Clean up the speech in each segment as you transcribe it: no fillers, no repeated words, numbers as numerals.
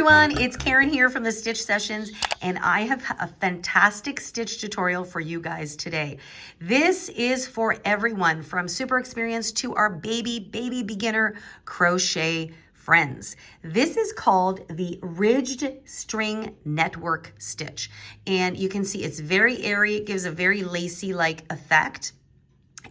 everyone, it's Karen here from the Stitch Sessions, and I have a fantastic stitch tutorial for you guys today. This is for everyone from super experienced to our baby beginner crochet friends. This is called the Ridged String Network Stitch, and you can see it's very airy. It gives a very lacy-like effect.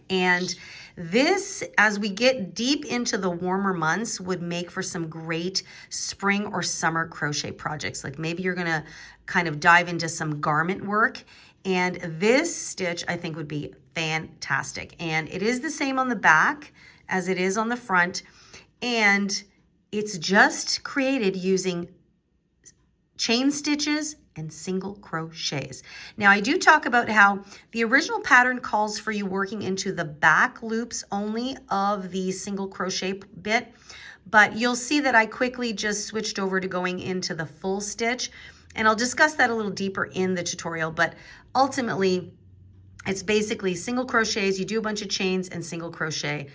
And this, as we get deep into the warmer months, would make for some great spring or summer crochet projects. Like maybe you're gonna kind of dive into some garment work, and this stitch I think would be fantastic. And it is the same on the back as it is on the front, and it's just created using chain stitches and single crochets. Now I do talk about how the original pattern calls for you working into the back loops only of the single crochet bit, but you'll see that I quickly just switched over to going into the full stitch, and I'll discuss that a little deeper in the tutorial. But ultimately it's basically single crochets. You do a bunch of chains and single crochet,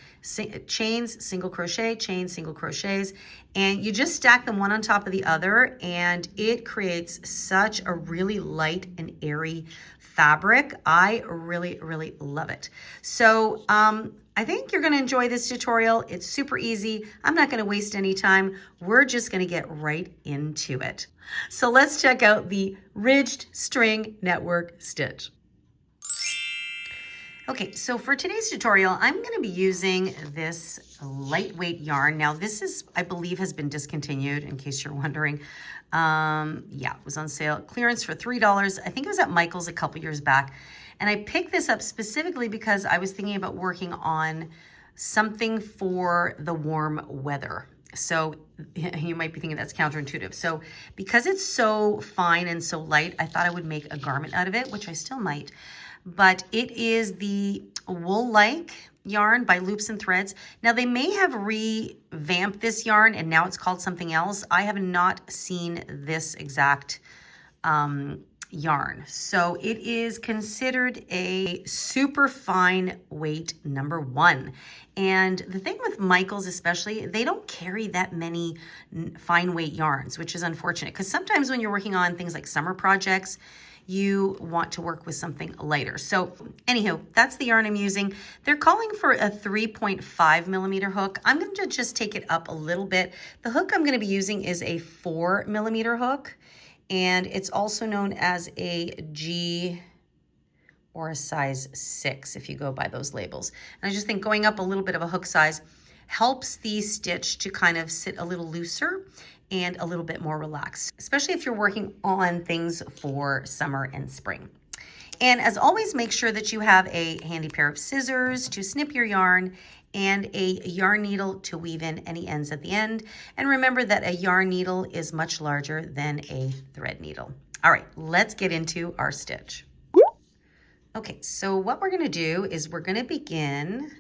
chains, single crochet, chains, single crochets, and you just stack them one on top of the other, and it creates such a really light and airy fabric. I really love it. So I think you're gonna enjoy this tutorial. It's super easy. I'm not gonna waste any time. We're just gonna get right into it. So let's check out the Ridged String Network Stitch. Okay, so for today's tutorial, I'm going to be using this lightweight yarn. Now this is, I believe, has been discontinued, in case you're wondering. Yeah, it was on sale, clearance for $3. I think it was at Michael's a couple years back. And I picked this up specifically because I was thinking about working on something for the warm weather. So you might be thinking that's counterintuitive. So because it's so fine and so light, I thought I would make a garment out of it, which I still might. But it is the Wool-like yarn by Loops and Threads. Now they may have revamped this yarn and now it's called something else. I have not seen this exact yarn. So it is considered a super fine weight #1. And the thing with Michael's especially, they don't carry that many fine weight yarns, which is unfortunate, because sometimes when you're working on things like summer projects, you want to work with something lighter. So anywho, that's the yarn I'm using. They're calling for a 3.5 millimeter hook. I'm going to just take it up a little bit. The hook I'm going to be using is a 4 millimeter hook, and it's also known as a G or a size 6 if you go by those labels. And I just think going up a little bit of a hook size helps the stitch to kind of sit a little looser and a little bit more relaxed, especially if you're working on things for summer and spring. And as always, make sure that you have a handy pair of scissors to snip your yarn and a yarn needle to weave in any ends at the end. And remember that a yarn needle is much larger than a thread needle. All right, let's get into our stitch. Okay, so what we're gonna do is we're gonna begin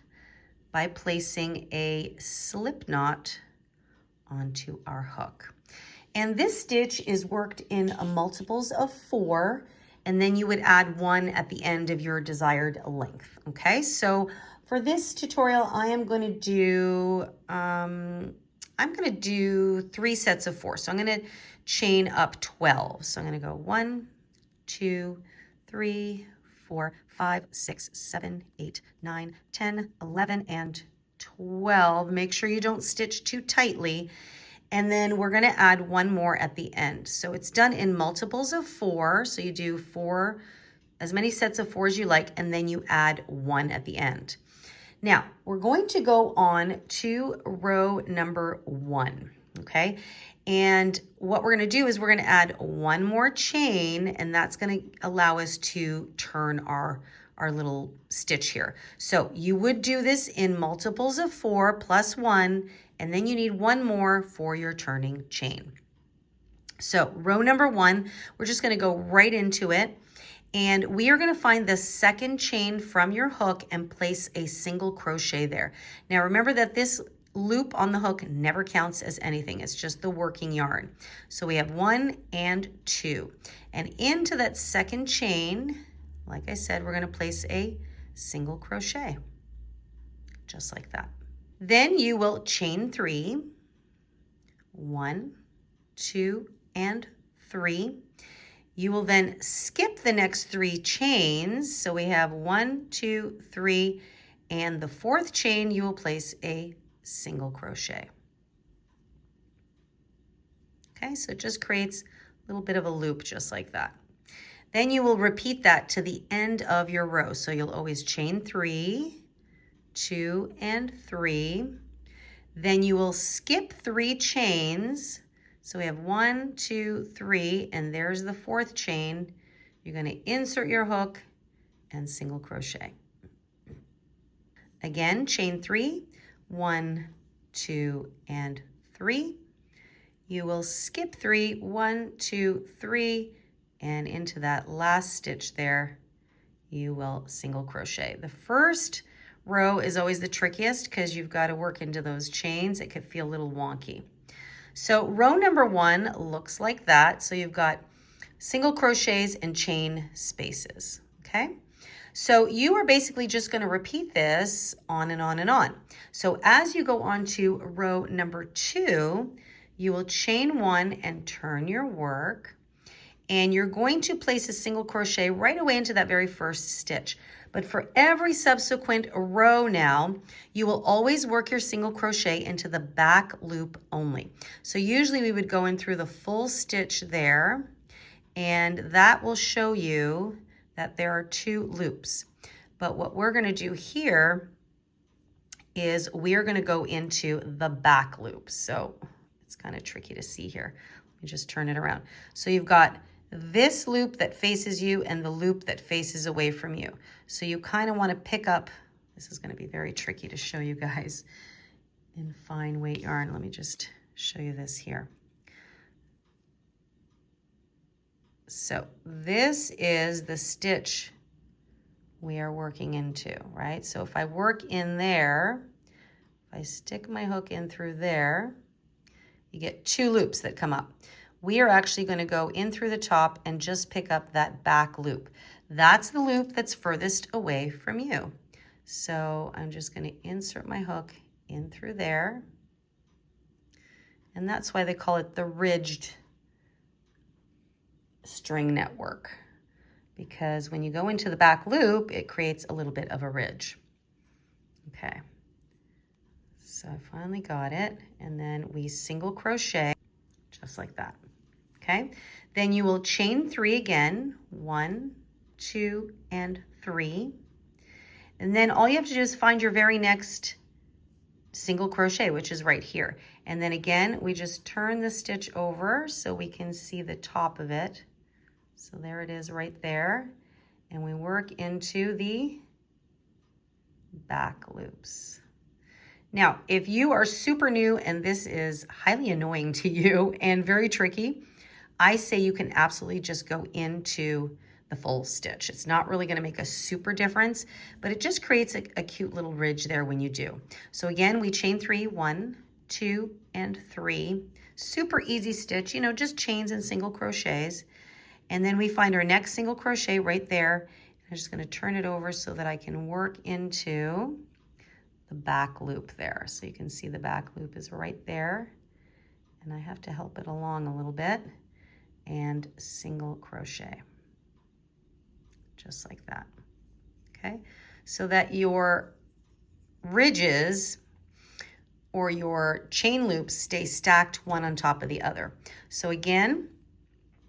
by placing a slip knot onto our hook. And this stitch is worked in multiples of 4, and then you would add 1 at the end of your desired length. Okay, so for this tutorial, I am going to do, 3 sets of 4. So I'm going to chain up 12. So I'm going to go 1, 2, 3, 4, 5, 6, 7, 8, 9, 10, 11, and 12. Make sure you don't stitch too tightly. And then we're going to add 1 more at the end. So it's done in multiples of 4. So you do 4, as many sets of 4 as you like, and then you add 1 at the end. Now we're going to go on to row number 1. Okay. And what we're going to do is we're going to add 1 more chain, and that's going to allow us to turn our little stitch here. So you would do this in multiples of 4 plus 1, and then you need 1 more for your turning chain. So row number 1, we're just going to go right into it, and we are going to find the second chain from your hook and place a single crochet there. Now remember that this loop on the hook never counts as anything. It's just the working yarn. So we have 1 and 2, and into that second chain, like I said, we're going to place a single crochet, just like that. Then you will chain 3, 1, 2, and 3. You will then skip the next 3 chains. So we have 1, 2, 3, and the 4th chain you will place a single crochet. Okay, so it just creates a little bit of a loop just like that. Then you will repeat that to the end of your row. So you'll always chain 3, 2, and 3. Then you will skip 3 chains. So we have 1, 2, 3, and there's the 4th chain. You're going to insert your hook and single crochet. Again, chain 3, 1, 2, and 3. You will skip 3, 1, 2, 3, and into that last stitch there, you will single crochet. The first row is always the trickiest because you've got to work into those chains. It could feel a little wonky. So row number 1 looks like that. So you've got single crochets and chain spaces, okay? So you are basically just going to repeat this on and on and on. So as you go on to row number 2, you will chain 1 and turn your work, and you're going to place a single crochet right away into that very first stitch. But for every subsequent row now, you will always work your single crochet into the back loop only. So usually we would go in through the full stitch there, and that will show you that there are 2 loops. But what we're going to do here is we are going to go into the back loop. So it's kind of tricky to see here. Let me just turn it around. So you've got this loop that faces you and the loop that faces away from you. So you kind of want to pick up, this is going to be very tricky to show you guys in fine weight yarn. Let me just show you this here. So this is the stitch we are working into, right? So if I work in there, if I stick my hook in through there, you get 2 loops that come up. We are actually going to go in through the top and just pick up that back loop. That's the loop that's furthest away from you. So I'm just going to insert my hook in through there. And that's why they call it the ridged string network, because when you go into the back loop, it creates a little bit of a ridge. Okay. So I finally got it. And then we single crochet just like that. Okay, then you will chain 3 again, 1, 2, and 3. And then all you have to do is find your very next single crochet, which is right here. And then again, we just turn the stitch over so we can see the top of it. So there it is right there. And we work into the back loops. Now, if you are super new and this is highly annoying to you and very tricky, I say you can absolutely just go into the full stitch. It's not really going to make a super difference, but it just creates a cute little ridge there when you do. So again, we chain 3, 1, 2, and 3. Super easy stitch, you know, just chains and single crochets. And then we find our next single crochet right there. I'm just going to turn it over so that I can work into the back loop there. So you can see the back loop is right there. And I have to help it along a little bit. And single crochet, just like that, okay? So that your ridges or your chain loops stay stacked one on top of the other. So again,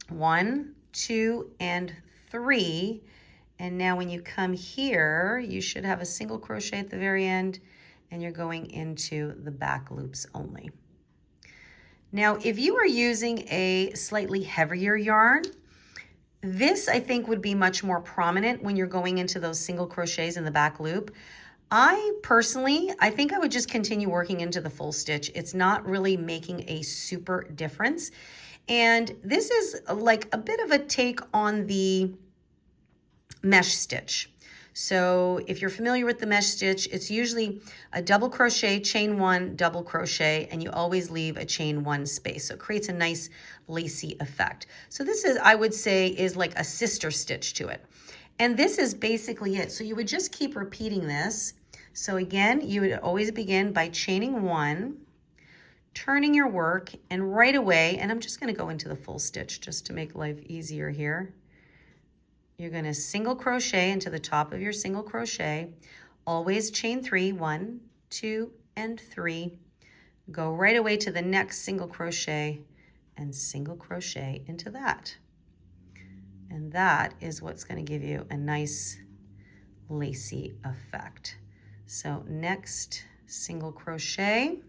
1, 2, and 3, and now when you come here, you should have a single crochet at the very end, and you're going into the back loops only. Now, if you are using a slightly heavier yarn, this I think would be much more prominent when you're going into those single crochets in the back loop. I think I would just continue working into the full stitch. It's not really making a super difference. And this is like a bit of a take on the mesh stitch. So if you're familiar with the mesh stitch, it's usually a double crochet, chain 1, double crochet, and you always leave a chain 1 space. So it creates a nice lacy effect. So this is, I would say, is like a sister stitch to it. And this is basically it. So you would just keep repeating this. So again, you would always begin by chaining 1, turning your work, and right away, and I'm just going to go into the full stitch just to make life easier here. You're going to single crochet into the top of your single crochet, always chain 3, 1, 2, and 3. Go right away to the next single crochet and single crochet into that. And that is what's going to give you a nice lacy effect. So next single crochet.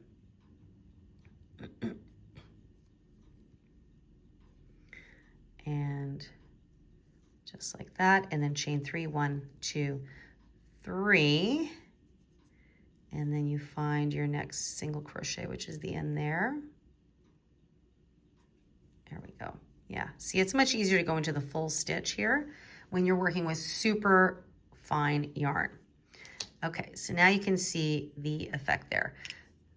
And just like that, and then chain 3, 1, 2, 3, and then you find your next single crochet, which is the end there. There we go. Yeah, see, it's much easier to go into the full stitch here when you're working with super fine yarn. Okay, so now you can see the effect there.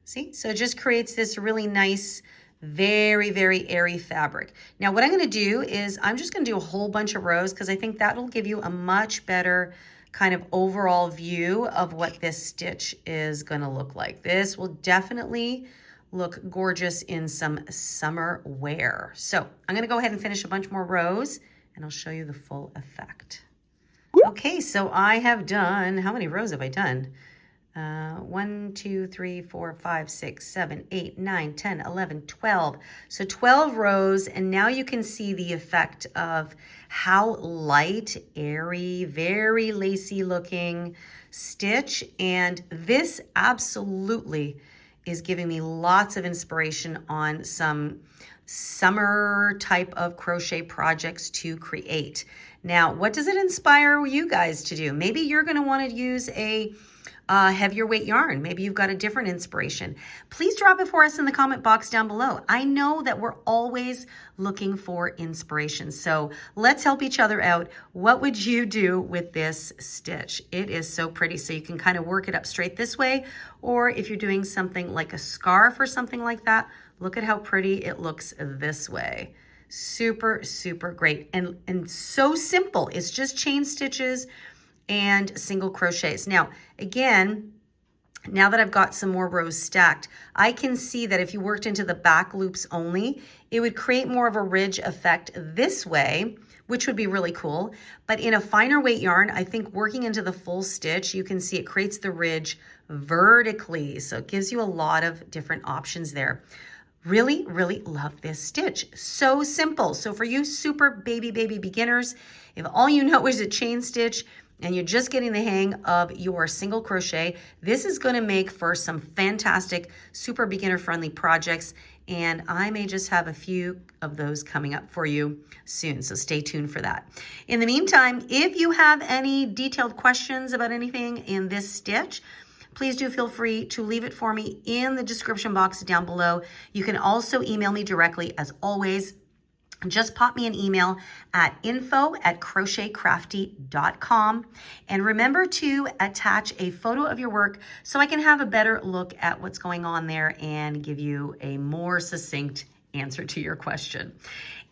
See, so it just creates this really nice, very, very airy fabric. Now what I'm going to do is I'm just going to do a whole bunch of rows because I think that'll give you a much better kind of overall view of what this stitch is going to look like. This will definitely look gorgeous in some summer wear. So I'm going to go ahead and finish a bunch more rows and I'll show you the full effect. Okay, so I have done, how many rows have I done? 1, 2, 3, 4, 5, 6, 7, 8, 9, 10, 11, 12. So 12 rows, and now you can see the effect of how light, airy, very lacy looking stitch. And this absolutely is giving me lots of inspiration on some summer type of crochet projects to create. Now, what does it inspire you guys to do? Maybe you're going to want to use a heavier weight yarn. Maybe you've got a different inspiration. Please drop it for us in the comment box down below. I know that we're always looking for inspiration. So let's help each other out. What would you do with this stitch? It is so pretty. So you can kind of work it up straight this way, or if you're doing something like a scarf or something like that, look at how pretty it looks this way. Super, super great. And so simple. It's just chain stitches and single crochets. Now, again, now that I've got some more rows stacked, I can see that if you worked into the back loops only, it would create more of a ridge effect this way, which would be really cool. But in a finer weight yarn, I think working into the full stitch, you can see it creates the ridge vertically. So it gives you a lot of different options there. Really, really love this stitch. So simple. So for you super baby beginners, if all you know is a chain stitch and you're just getting the hang of your single crochet, this is going to make for some fantastic, super beginner friendly projects. And I may just have a few of those coming up for you soon. So stay tuned for that. In the meantime, if you have any detailed questions about anything in this stitch, please do feel free to leave it for me in the description box down below. You can also email me directly as always. Just pop me an email at info@crochetcrafty.com. And remember to attach a photo of your work so I can have a better look at what's going on there and give you a more succinct answer to your question.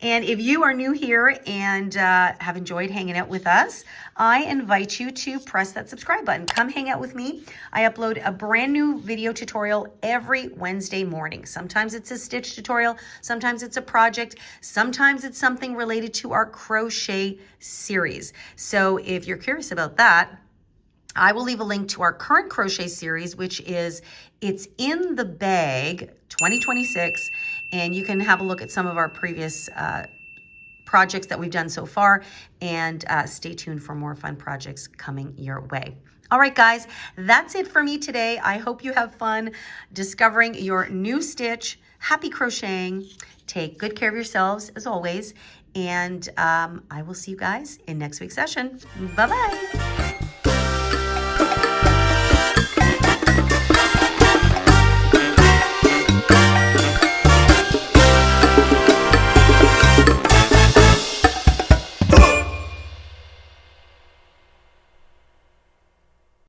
And if you are new here and have enjoyed hanging out with us, I invite you to press that subscribe button. Come hang out with me. I upload a brand new video tutorial every Wednesday morning. Sometimes it's a stitch tutorial, sometimes it's a project, sometimes it's something related to our crochet series. So if you're curious about that, I will leave a link to our current crochet series, which is It's in the Bag 2026. And you can have a look at some of our previous projects that we've done so far, and stay tuned for more fun projects coming your way. All right, guys, that's it for me today. I hope you have fun discovering your new stitch. Happy crocheting. Take good care of yourselves as always. And I will see you guys in next week's session. Bye-bye.